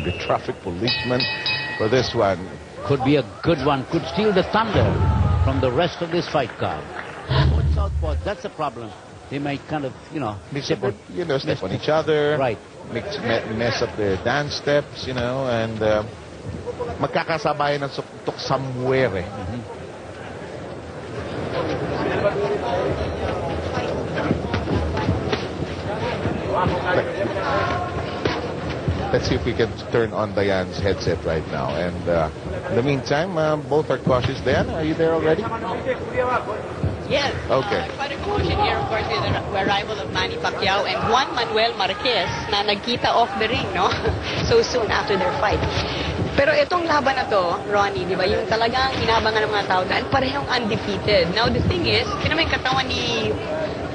the traffic policeman for this one. Could be a good one. Could steal the thunder from the rest of this fight card. Southpaw, that's a problem. They might kind of, step on each other. Right. Mess up their dance steps, and magkakasabayan ng suktok somewhere. Let's see if we can turn on Diane's headset right now. And in the meantime, both are cautious. Diane, are you there already? Yes. Okay. Quite a commotion here, of course, with the arrival of Manny Pacquiao and Juan Manuel Marquez na nagkita off the ring, no? So soon after their fight. Pero itong laban na to, Ronnie, di ba, yung talagang inabangan ng mga tao dahil parehong undefeated. Now, the thing is, naman yung katawan ni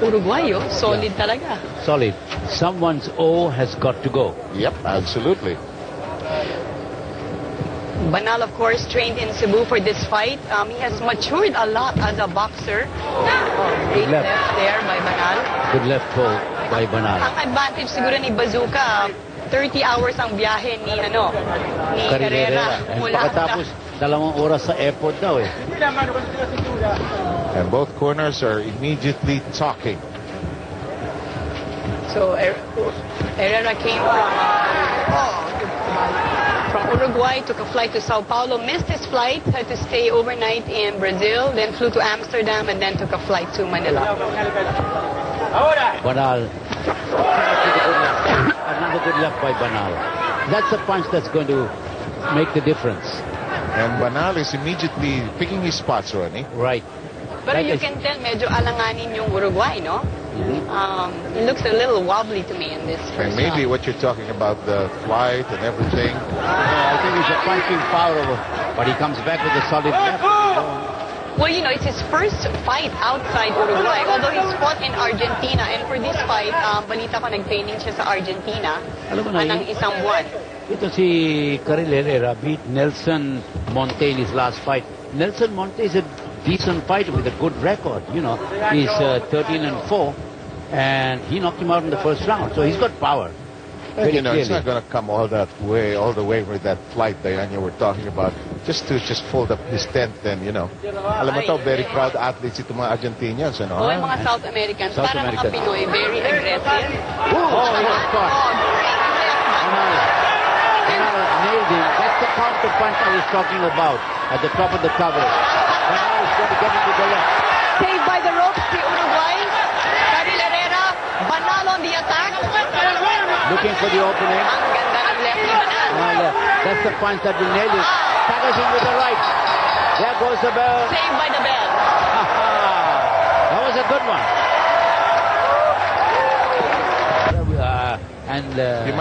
Uruguayo, solid talaga. Solid. Someone's O has got to go. Yep, absolutely. Banal, of course, trained in Cebu for this fight. He has matured a lot as a boxer. Great left there by Banal. Good left pull by Banal. Ang advantage siguro ni Bazooka, 30 hours ang biyahe ni Herrera. Pagkatapos, 2 oras sa airport daw eh. And both corners are immediately talking. So, Herrera came from Uruguay, took a flight to Sao Paulo, missed his flight, had to stay overnight in Brazil, then flew to Amsterdam, and then took a flight to Manila. Banal. Another good left by Banal. That's a punch that's going to make the difference. And Banal is immediately picking his spots, Ronnie. Right. But you can tell, medyo alanganin yung Uruguay, no? It looks a little wobbly to me in this first And maybe round. what you're talking about, the flight and everything. I think he's a punching power, but he comes back with a solid left. Well, it's his first fight outside Uruguay, although he's fought in Argentina. And for this fight, balita ko nag-training siya sa Argentina ng isang buwan. Ito si Carril Herrera beat Nelson Monte in his last fight. Nelson Monte is a decent fighter with a good record. He's 13-4, and he knocked him out in the first round. So he's got power. It's not going to come all the way with that flight, Diane, you were talking about. Just to fold up his tent and, alam mo to, very proud athletes itong mga Argentinians, yung mga South Americans, para mga Pinoy, very aggressive. Great spot. Nailed him. That's the counter punch I was talking about at the top of the cover. Now he's going to get into the left. Saved by the ropes, the Uruguay. Carril Herrera, Banal on the attack. Looking for the opening. Ang ganda ng left ni Banal. That's the punch that will nail it. Tackles him with the right. There goes the bell. Saved by the bell. That was a good one. And you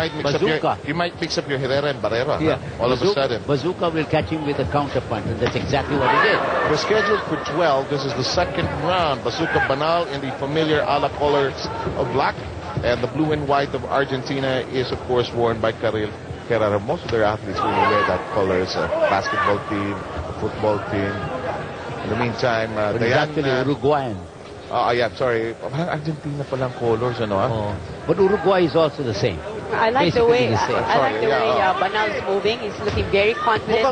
might mix up your Herrera and Barrera all of a sudden. Bazooka will catch him with a counter punch, and that's exactly what he did. We're scheduled for 12. This is the second round. Bazooka Banal in the familiar ala colors of black, and the blue and white of Argentina is, of course, worn by Carril Herrera. Most of their athletes really wear that color. It's a basketball team, a football team. In the meantime, Diane, Uruguayan. Sorry. Argentina palang colors, But Uruguay is also the same. I like the way Banal's moving. He's looking very confident.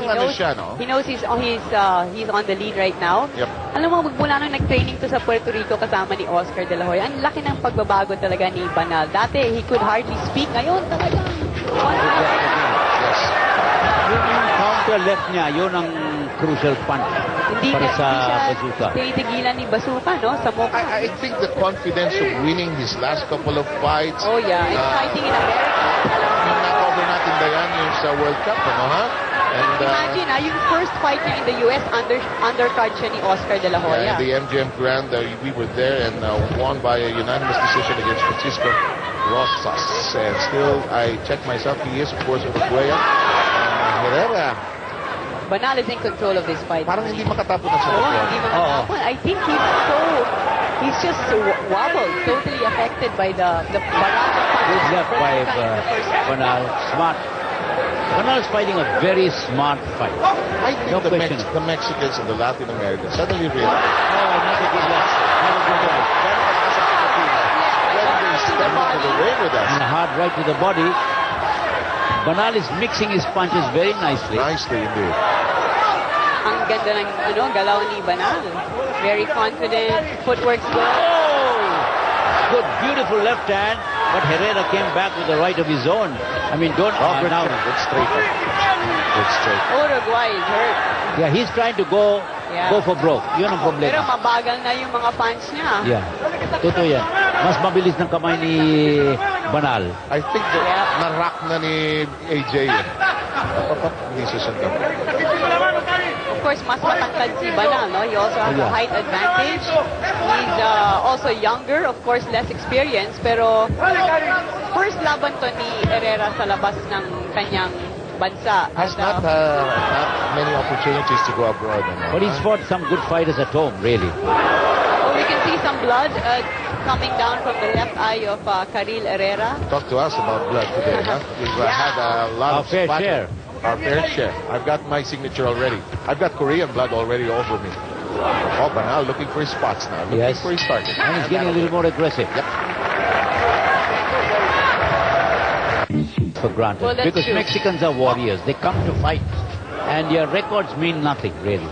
He knows he's on the lead right now. Yep. Alam mo, magmula nung nag-training to sa Puerto Rico kasama ni Oscar De La Hoya, ang laki ng pagbabago talaga ni Banal. Dati, he could hardly speak. Ngayon, talagang Yung counter left niya, yun ang crucial punch para sa Bazooka. Tinigilan ni Bazooka, no? Sa mukha. I think the confidence of winning his last couple of fights. Oh, yeah. And fighting in America. Na-cover natin, Diane, yung sa World Cup, And, imagine, yung first fight niya in the U.S., undercard siya ni Oscar De La Hoya. Yeah, the MGM Grand, we were there and won by a unanimous decision against Francisco Rosas. And still, I check myself, he is, of course, Uruguayan. Herrera. Banal is in control of this fight. Parang hindi makatapon na siya. Hindi makatapon. I think he's just wobbled, totally affected by the barrage of punches. Good left by Banal. Smart. Banal is fighting a very smart fight. I think the Mexicans and the Latin Americans suddenly realize. Another good left. Another good right. Step out of the way with us. And a hard right to the body. Banal is mixing his punches very nicely. Nicely indeed. Ang ganda ng galaw ni Banal. Very confident. Footwork's good. Oh! Good, beautiful left hand. But Herrera came back with the right of his own. I mean, don't... now. Good straight. Good straight. Uruguay is hurt. Yeah, he's trying to go for broke. Yun ang problema. Pero mabagal na yung mga fans niya. Yeah. Totoo yan. Mas mabilis ng kamay ni Banal. I think na-rock na ni AJ. Hindi susundan. Of course, mas matangkad si Banal, no? He also has a height advantage. He's also younger, of course, less experience. Pero first laban to ni Herrera sa labas ng kanyang bansa. Has not many opportunities to go abroad. But he's fought some good fighters at home, really. Oh, we can see some blood coming down from the left eye of Carril Herrera. Talk to us about blood today, huh? We've had a lot Our of fair splatter. share. Our fair share. I've got my signature already. I've got Korean blood already over me. Oh, Banal looking for his spots now. Looking for his target. And he's getting a little more aggressive. Yep. For granted. Well, that's because true. Mexicans are warriors. They come to fight. And your records mean nothing, really.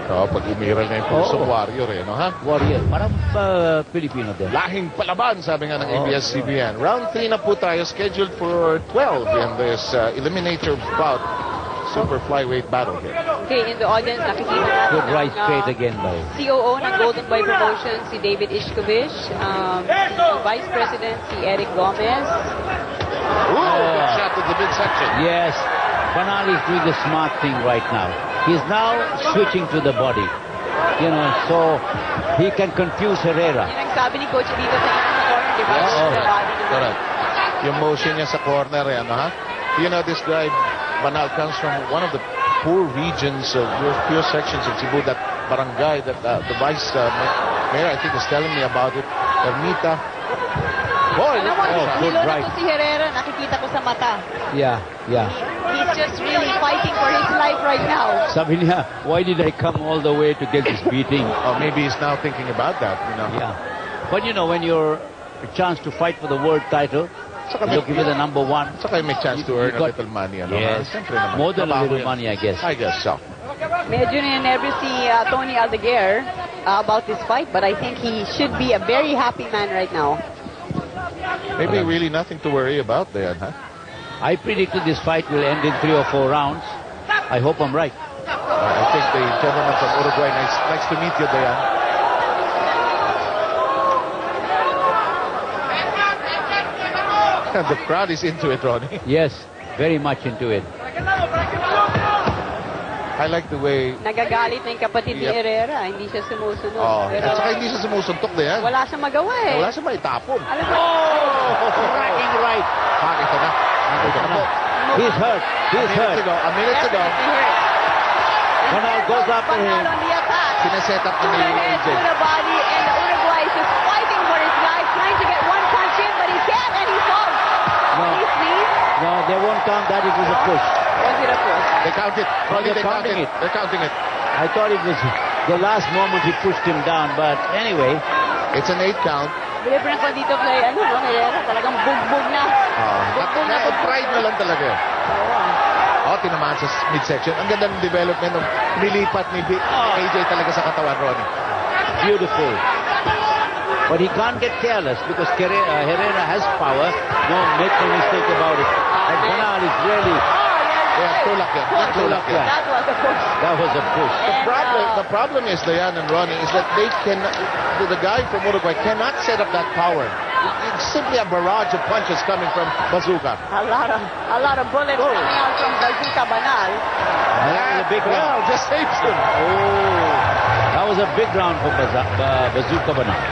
Oh, pag umiral na yung pusong warrior no, ha? Warrior. Parang Filipino din. Lahing palaban, sabi nga ng ABS-CBN. Round 3 na po tayo, scheduled for 12 in this eliminator bout. Super flyweight battle here. Okay, in the audience, nakikita natin Good right ang, straight again by COO ng Golden Boy Promotions, si David Ishkovich. Yung Vice President, si Eric Gomez. Ooh, good shot to the midsection. Yes. Banal is doing the smart thing right now. He's now switching to the body. You know, so he can confuse Herrera. Yun ang sabi ni Coach dito sa isang corner, di ba? The body naman. Correct. Yung motion niya sa corner, ha? You know, this guy, Banal, comes from one of the poor regions of pure sections of Cebu, that barangay that the vice mayor, I think, is telling me about it. Ermita. Boy, Good right. Si Herrera, nakikita ko sa mata. Yeah. He's just really fighting for his life right now. Sabi niya, why did I come all the way to get this beating? Oh, maybe he's now thinking about that, you know. Yeah. But you know, when you're a chance to fight for the world title, looking for the number one. Saka may chance to earn a little money, ano? Yes. More than a little money, I guess. I guess so. Medyo nervous si Tony Aldeguer about this fight, but I think he should be a very happy man right now. Maybe really nothing to worry about there, huh? I predicted this fight will end in 3 or 4 rounds. I hope I'm right. I think the gentleman from Uruguay likes to meet you, Dayan. The crowd is into it, Ronnie. Yes, very much into it. I like the way... Nagagalit na yung kapatid ni Herrera. Hindi siya sumusunod. Oh, Pero at saka hindi siya sumusuntok na yan. wala siyang magawa eh. Wala siyang maitapon. Alam mo, Cracking right. Ito na. He's hurt. A minute ago. Banal goes after him. Banal on the attack. Sineset up ni Overhead AJ. to the body, and the Uruguay is just fighting for his life, trying to get one punch in, but he can't, and he falls. Please. No, they won't count that. It was a push. Was it a push? They count it. Ronnie, they're counting it. They're counting it. I thought it was the last moment he pushed him down, but anyway. It's an 8 count. Different ko dito play, Herrera, talagang bugbog na. Pride na lang talaga. Tinamaan sa midsection. Ang ganda ng development ng nilipat ni AJ talaga sa katawan, Ronnie. Beautiful. But he can't get careless because Herrera has power. No, make no mistake about it. And Banal is really... Tulak yan. That was a push. That was a push. The problem is, Dayan and Ronnie, is that the guy from Uruguay cannot set up that power. It's simply a barrage of punches coming from Bazooka. A lot of bullets coming out from Bazooka Banal. That was a big round. Just saves him. That was a big round for Bazooka Banal.